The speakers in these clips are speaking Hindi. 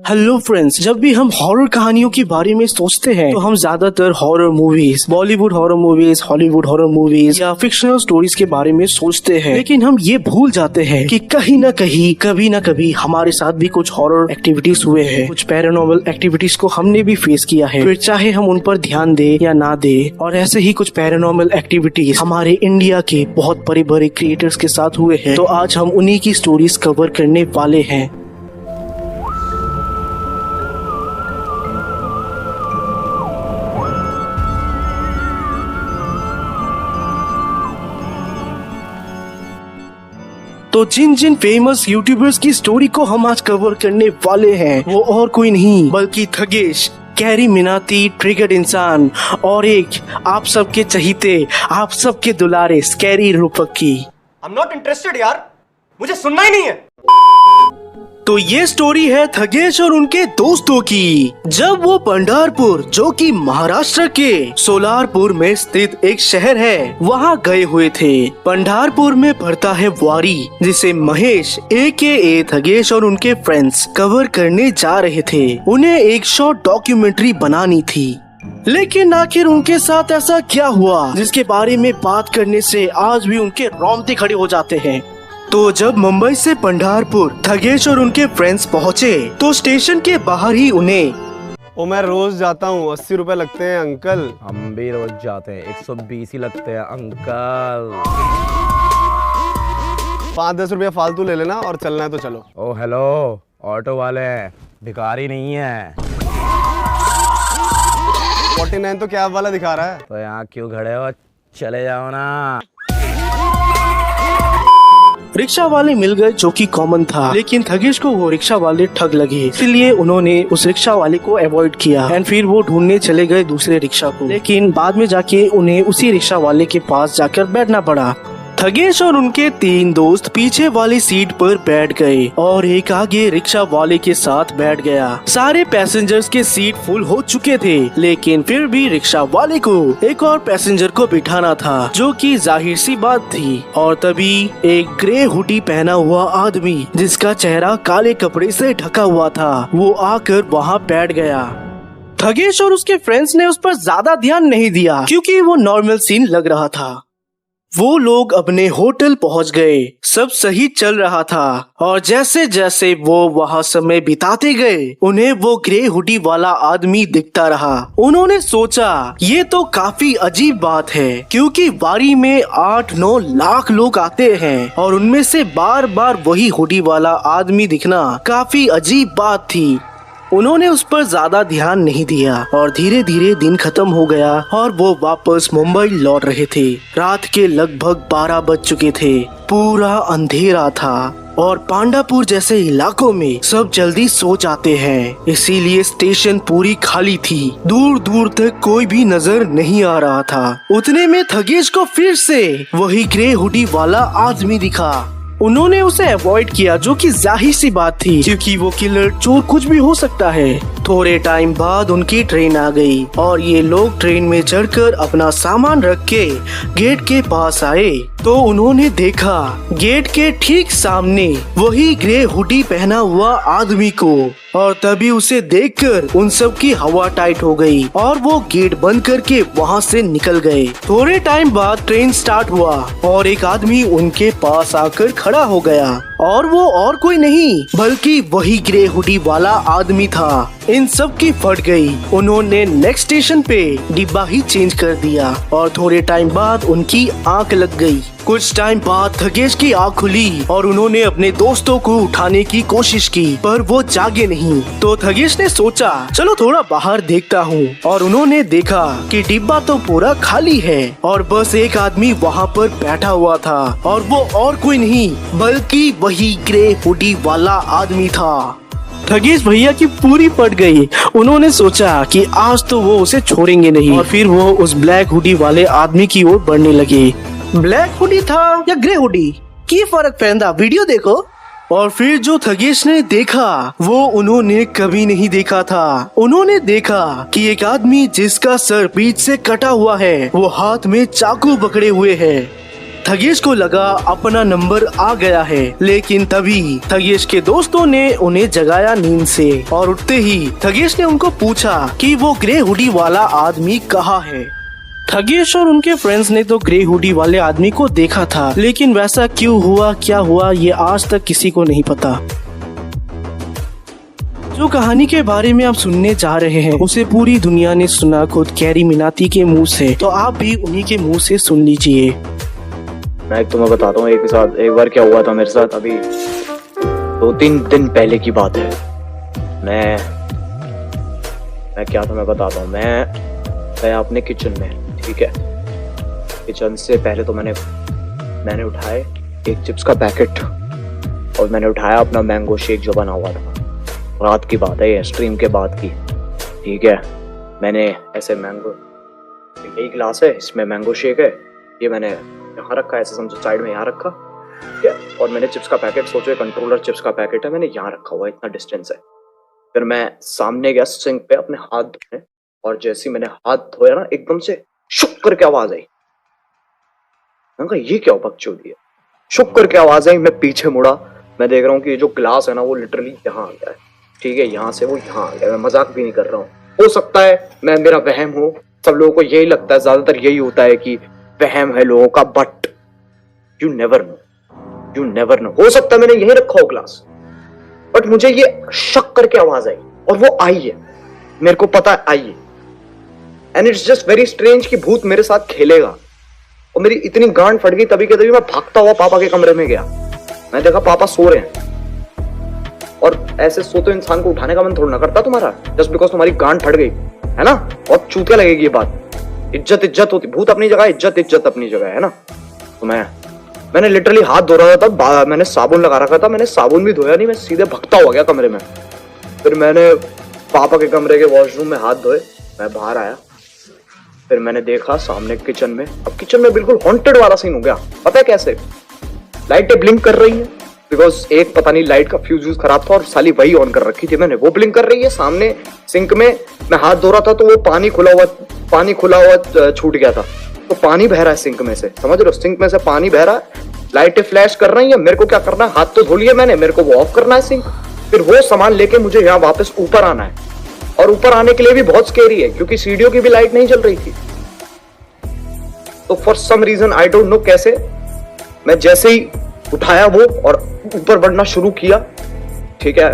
हेलो फ्रेंड्स, जब भी हम हॉरर कहानियों के बारे में सोचते हैं तो हम ज्यादातर horror movies, Bollywood horror movies, Hollywood horror movies या फिक्शनल स्टोरीज के बारे में सोचते हैं। लेकिन हम ये भूल जाते हैं कि कहीं न कहीं कभी न कभी हमारे साथ भी कुछ हॉरर एक्टिविटीज हुए हैं, कुछ पैरानॉर्मल एक्टिविटीज को हमने भी फेस किया है, फिर चाहे हम उन पर ध्यान दे या ना दे। और ऐसे ही कुछ पैरानॉर्मल एक्टिविटीज हमारे इंडिया के बहुत बड़े बड़े क्रिएटर्स के साथ हुए हैं। तो आज हम उन्हीं की स्टोरीज कवर करने वाले हैं। तो जिन जिन फेमस यूट्यूबर्स की स्टोरी को हम आज कवर करने वाले हैं वो और कोई नहीं बल्कि थगेश, कैरी मिनाती, ट्रिगर्ड इंसान और एक आप सबके चहीते, आप सबके दुलारे स्कैरी रूपक की। I'm not interested यार, मुझे सुनना ही नहीं है। तो ये स्टोरी है थगेश और उनके दोस्तों की। जब वो पंढरपुर, जो कि महाराष्ट्र के सोलारपुर में स्थित एक शहर है, वहाँ गए हुए थे। पंढरपुर में पड़ता है वारी, जिसे महेश AKA थगेश और उनके फ्रेंड्स कवर करने जा रहे थे। उन्हें एक शॉर्ट डॉक्यूमेंट्री बनानी थी। लेकिन आखिर उनके साथ ऐसा क्या हुआ जिसके बारे में बात करने से आज भी उनके रोंगटे खड़े हो जाते हैं। तो जब मुंबई से पंढरपुर थगेश और उनके फ्रेंड्स पहुँचे तो स्टेशन के बाहर ही उन्हें मैं रोज जाता हूँ, 80 रुपए लगते हैं अंकल। हम भी रोज जाते हैं, 120 ही लगते हैं अंकल। 5-10 रुपया फालतू ले लेना और चलना है तो चलो। ओ हेलो, ऑटो वाले भिखारी नहीं है। 49 तो कैब वाला दिखा रहा है। तो यहाँ क्यों खड़े हो, चले जाओ ना। रिक्शा वाले मिल गए, जो कि कॉमन था। लेकिन थगेश को वो रिक्शा वाले ठग लगे, इसलिए उन्होंने उस रिक्शा वाले को अवॉइड किया एंड फिर वो ढूंढने चले गए दूसरे रिक्शा को। लेकिन बाद में जाके उन्हें उसी रिक्शा वाले के पास जाकर बैठना पड़ा। थगेश और उनके 3 दोस्त पीछे वाली सीट पर बैठ गए और एक आगे रिक्शा वाले के साथ बैठ गया। सारे पैसेंजर्स के सीट फुल हो चुके थे, लेकिन फिर भी रिक्शा वाले को एक और पैसेंजर को बिठाना था, जो कि जाहिर सी बात थी। और तभी एक ग्रे हुडी पहना हुआ आदमी, जिसका चेहरा काले कपड़े से ढका हुआ था, वो आकर वहाँ बैठ गया। थगेश और उसके फ्रेंड्स ने उस पर ज्यादा ध्यान नहीं दिया, क्योंकि वो नॉर्मल सीन लग रहा था। वो लोग अपने होटल पहुंच गए, सब सही चल रहा था। और जैसे जैसे वो वहां समय बिताते गए, उन्हें वो ग्रे हुडी वाला आदमी दिखता रहा। उन्होंने सोचा ये तो काफी अजीब बात है, क्योंकि वारी में 8-9 लाख लोग आते हैं और उनमें से बार बार वही हुडी वाला आदमी दिखना काफी अजीब बात थी। उन्होंने उस पर ज्यादा ध्यान नहीं दिया और धीरे धीरे दिन खत्म हो गया और वो वापस मुंबई लौट रहे थे। रात के लगभग 12 बज चुके थे। पूरा अंधेरा था और पांडापुर जैसे इलाकों में सब जल्दी सो जाते हैं, इसीलिए स्टेशन पूरी खाली थी। दूर दूर तक कोई भी नजर नहीं आ रहा था। उतने में थगेश को फिर से वही ग्रे हुडी वाला आदमी दिखा। उन्होंने उसे अवॉइड किया, जो कि जाहिर सी बात थी, क्योंकि वो किलर चोर कुछ भी हो सकता है। थोड़े टाइम बाद उनकी ट्रेन आ गई और ये लोग ट्रेन में चढ़कर अपना सामान रख के गेट के पास आए तो उन्होंने देखा गेट के ठीक सामने वही ग्रे हुडी पहना हुआ आदमी को। और तभी उसे देखकर उन सब की हवा टाइट हो गई और वो गेट बंद करके वहाँ से निकल गए। थोड़े टाइम बाद ट्रेन स्टार्ट हुआ और एक आदमी उनके पास आकर खड़ा हो गया और वो और कोई नहीं बल्कि वही ग्रे हुडी वाला आदमी था। इन सब की फट गई। उन्होंने नेक्स्ट स्टेशन पे डिब्बा ही चेंज कर दिया और थोड़े टाइम बाद उनकी आंख लग गई। कुछ टाइम बाद थगेश की आंख खुली और उन्होंने अपने दोस्तों को उठाने की कोशिश की, पर वो जागे नहीं। तो थगेश ने सोचा चलो थोड़ा बाहर देखता हूँ, और उन्होंने देखा कि डिब्बा तो पूरा खाली है और बस एक आदमी वहाँ पर बैठा हुआ था और वो और कोई नहीं बल्कि वही ग्रे हुडी वाला आदमी था। थगेश भैया की पूरी पट गई। उन्होंने सोचा कि आज तो वो उसे छोड़ेंगे नहीं और फिर वो उस ब्लैक हुडी वाले आदमी की ओर बढ़ने लगे। ब्लैक हुडी था या ग्रे हुडी, की फर्क पैंदा, वीडियो देखो। और फिर जो थगेश ने देखा वो उन्होंने कभी नहीं देखा था। उन्होंने देखा कि एक आदमी जिसका सर बीच से कटा हुआ है, वो हाथ में चाकू पकड़े हुए है। थगेश को लगा अपना नंबर आ गया है, लेकिन तभी थगेश के दोस्तों ने उन्हें जगाया नींद से और उठते ही थगेश ने उनको पूछा कि वो ग्रे हुडी वाला आदमी कहाँ है। थगेश और उनके फ्रेंड्स ने तो ग्रे हुडी वाले आदमी को देखा था, लेकिन वैसा क्यों हुआ, क्या हुआ, ये आज तक किसी को नहीं पता। जो कहानी के बारे में आप सुनने जा रहे हैं उसे पूरी दुनिया ने सुना खुद कैरी मिनाती के मुंह से, तो आप भी उन्हीं के मुंह से सुन लीजिए। मैं तुम्हें बताता हूँ एक बार क्या हुआ था मेरे साथ। अभी 2-3 दिन पहले की बात है। मैं क्या था मैं बताता हूँ। मैं गया अपने किचन में, ठीक है। किचन से पहले तो मैंने उठाए एक चिप्स का पैकेट और मैंने उठाया अपना मैंगो शेक जो बना हुआ था। रात की बात है, ये स्ट्रीम के बाद की, ठीक है। मैंने ऐसे मैंगो, यही गिलास है, इसमें मैंगो शेक है, ये मैंने यहाँ रखा है, ऐसे समझो साइड में यहाँ रखा, ठीक है। और मैंने चिप्स का पैकेट, सोचो कंट्रोलर चिप्स का पैकेट है, मैंने यहाँ रखा हुआ, इतना डिस्टेंस है। फिर मैं सामने गया सिंक पे अपने हाथ धोने, और जैसे ही मैंने हाथ धोया ना, एकदम से शुक करके आवाज आई। मैंने कहा ये क्या बकचोदी है, शुक करके आवाज आई। मैं पीछे मुड़ा, मैं देख रहा हूँ कि जो ग्लास है ना वो लिटरली यहाँ आ गया है, ठीक है। यहाँ से वो यहाँ आ गया। मैं मजाक भी नहीं कर रहा हूँ। हो सकता है मेरा वहम हो, सब लोगों को यही लगता है, ज्यादातर यही होता है कि वहम है लोगों का, बट यू नेवर नो। हो सकता है मैंने यही रखा हो ग्लास, बट मुझे ये शक करके आवाज आई और वो आई है, मेरे को पता है आई है। And it's just very strange कि भूत मेरे साथ खेलेगा। और मेरी इतनी गांड फट गई तभी के तभी मैं भागता हुआ पापा के कमरे में गया। मैं देखा पापा सो रहे हैं, और ऐसे सो तो इंसान को उठाने का मन थोड़ा ना करता तुम्हारा, जस्ट बिकॉज तुम्हारी गांड फट गई है ना। बहुत चूतिया लगेगी ये बात। इज्जत होती, भूत अपनी जगह, इज्जत अपनी जगह है ना। तो मैंने लिटरली हाथ धो रहा था, मैंने साबुन लगा रखा था, मैंने साबुन भी धोया नहीं, मैं सीधे भगता हुआ गया कमरे में। फिर मैंने पापा के कमरे के वॉशरूम में हाथ धोए, मैं बाहर आया, फिर मैंने देखा सामने किचन में। अब किचन में बिल्कुल हॉन्टेड वाला सीन हो गया। पता है कैसे? लाइटें ब्लिंक कर रही है, बिकॉज एक पता नहीं लाइट का फ्यूज खराब था और साली वही ऑन कर रखी थी मैंने, वो ब्लिंक कर रही है। सामने सिंक में मैं हाथ धो रहा था तो वो पानी खुला हुआ छूट गया था, तो पानी बह रहा है सिंक में से, समझ रहे हो? सिंक में से पानी बह रहा है, लाइटें फ्लैश कर रही है। मेरे को क्या करना है, हाथ तो धो लिया मैंने, मेरे को वो ऑफ करना है सिंक। फिर वो सामान लेके मुझे यहाँ वापस ऊपर आना है, और ऊपर आने के लिए भी बहुत स्केरी है क्योंकि सीढ़ियों की भी लाइट नहीं जल रही थी। तो for some reason I don't know कैसे, मैं जैसे ही उठाया वो और ऊपर बढ़ना शुरू किया, ठीक है,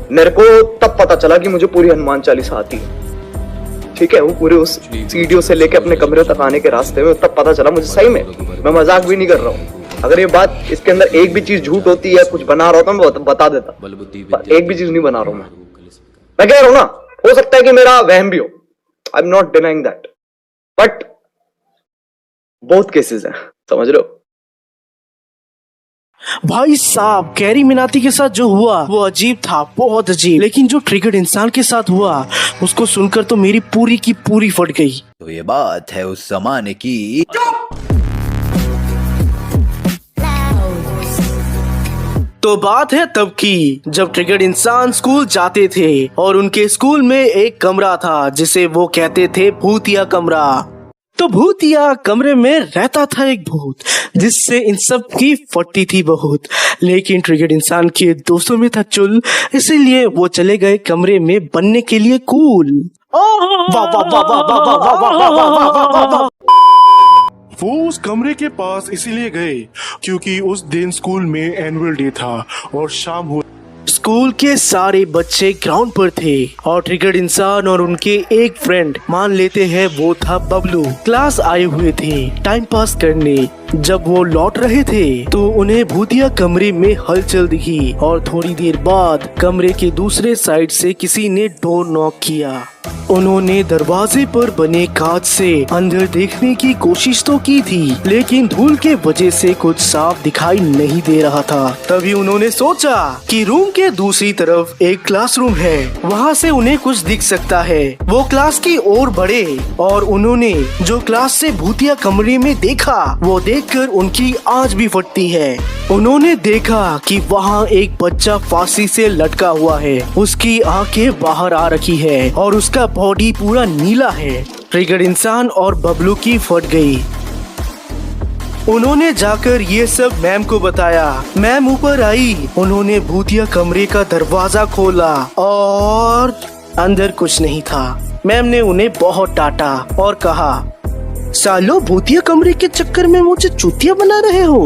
मेरे को तब पता चला कि मुझे पूरी हनुमान चालीसा आती है, ठीक है। वो पूरे उस सीढ़ियों से लेके अपने कमरे तक आने के रास्ते में तब पता चला मुझे, सही में, मैं मजाक भी नहीं कर रहा हूँ। अगर ये बात, इसके अंदर एक भी चीज झूठ होती है, कुछ बना रहा होता मैं बता देता, एक भी चीज नहीं बना रहा हूं मैं कह रहा हूं ना, हो सकता है कि मेरा वहम भी हो, I am not denying that, but बहुत केसेस हैं, समझ रहे हो? भाई साहब, कैरी मिनाती के साथ जो हुआ वो अजीब था, बहुत अजीब। लेकिन जो ट्रिगर्ड इंसान के साथ हुआ उसको सुनकर तो मेरी पूरी की पूरी फट गई। तो ये बात है उस जमाने की। तो बात है तब की, जब ट्रिगर्ड इंसान स्कूल जाते थे और उनके स्कूल में एक कमरा था जिसे वो कहते थे भूतिया कमरा। तो भूतिया कमरे में रहता था एक भूत जिससे इन सब की फटती थी बहुत। लेकिन ट्रिगर्ड इंसान के दोस्तों में था चुल, इसीलिए वो चले गए कमरे में बनने के लिए कूल। वो उस कमरे के पास इसीलिए गए क्योंकि उस दिन स्कूल में एनुअल डे था और शाम हुई। स्कूल के सारे बच्चे ग्राउंड पर थे और ट्रिगर्ड इंसान और उनके एक फ्रेंड, मान लेते हैं वो था बबलू, क्लास आए हुए थे टाइम पास करने। जब वो लौट रहे थे तो उन्हें भूतिया कमरे में हलचल दिखी और थोड़ी देर बाद कमरे के दूसरे साइड से किसी ने डोर नॉक किया। उन्होंने दरवाजे पर बने कांच से अंदर देखने की कोशिश तो की थी, लेकिन धूल के वजह से कुछ साफ दिखाई नहीं दे रहा था। तभी उन्होंने सोचा कि रूम के दूसरी तरफ एक क्लासरूम है, वहाँ से उन्हें कुछ दिख सकता है। वो क्लास की ओर बढ़े और उन्होंने जो क्लास से भूतिया कमरे में देखा वो देखकर उनकी आंच भी फटती है। उन्होंने देखा कि वहाँ एक बच्चा फांसी से लटका हुआ है, उसकी आंखें बाहर आ रखी है और उसका बॉडी पूरा नीला है। ट्रिगर्ड इंसान और बबलू की फट गई। उन्होंने जाकर ये सब मैम को बताया। मैम ऊपर आई, उन्होंने भूतिया कमरे का दरवाजा खोला और अंदर कुछ नहीं था। मैम ने उन्हें बहुत डांटा और कहा, सालो भूतिया कमरे के चक्कर में मुझे चूतिया बना रहे हो।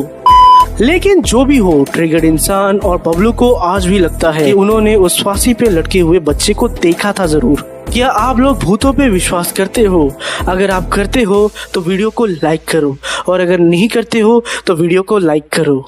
लेकिन जो भी हो, ट्रिगर्ड इंसान और बबलू को आज भी लगता है कि उन्होंने उस फांसी पे लटके हुए बच्चे को देखा था जरूर। क्या आप लोग भूतों पे विश्वास करते हो? अगर आप करते हो तो वीडियो को लाइक करो, और अगर नहीं करते हो तो वीडियो को लाइक करो।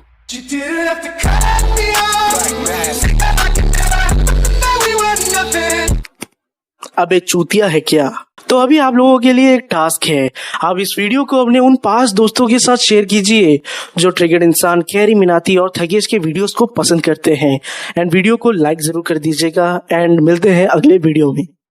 अबे चूतिया है क्या? तो अभी आप लोगों के लिए एक टास्क है। आप इस वीडियो को अपने उन 5 दोस्तों के साथ शेयर कीजिए जो ट्रिगर्ड इंसान, कैरी मिनाती और थगेश के वीडियोस को पसंद करते हैं। एंड वीडियो को लाइक जरूर कर दीजिएगा। एंड मिलते हैं अगले वीडियो में।